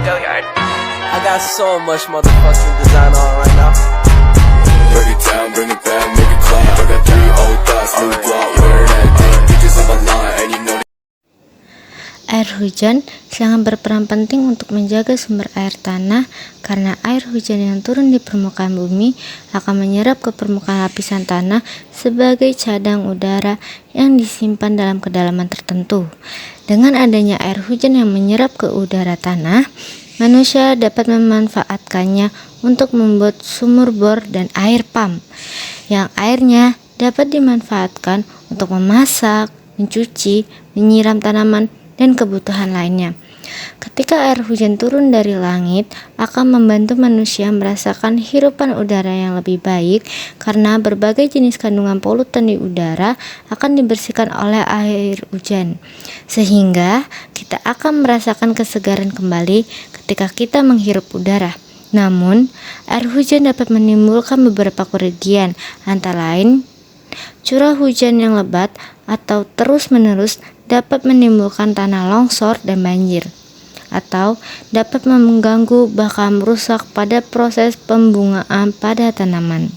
I got so much motherfucking design on right now. Break it down, bring it back, make it clap. I got 3 old thoughts, new block, where that thing. Bitches on my line, and you know. Air hujan sangat berperan penting untuk menjaga sumber air tanah karena air hujan yang turun di permukaan bumi akan menyerap ke permukaan lapisan tanah sebagai cadang udara yang disimpan dalam kedalaman tertentu. Dengan adanya air hujan yang menyerap ke udara tanah, manusia dapat memanfaatkannya untuk membuat sumur bor dan air pump, yang airnya dapat dimanfaatkan untuk memasak, mencuci, menyiram tanaman, dan kebutuhan lainnya. Ketika air hujan turun dari langit, akan membantu manusia merasakan hirupan udara yang lebih baik karena berbagai jenis kandungan polutan di udara akan dibersihkan oleh air hujan, sehingga kita akan merasakan kesegaran kembali ketika kita menghirup udara. Namun, air hujan dapat menimbulkan beberapa kerugian, antara lain curah hujan yang lebat atau terus-menerus dapat menimbulkan tanah longsor dan banjir, atau dapat mengganggu bahkan merusak pada proses pembungaan pada tanaman.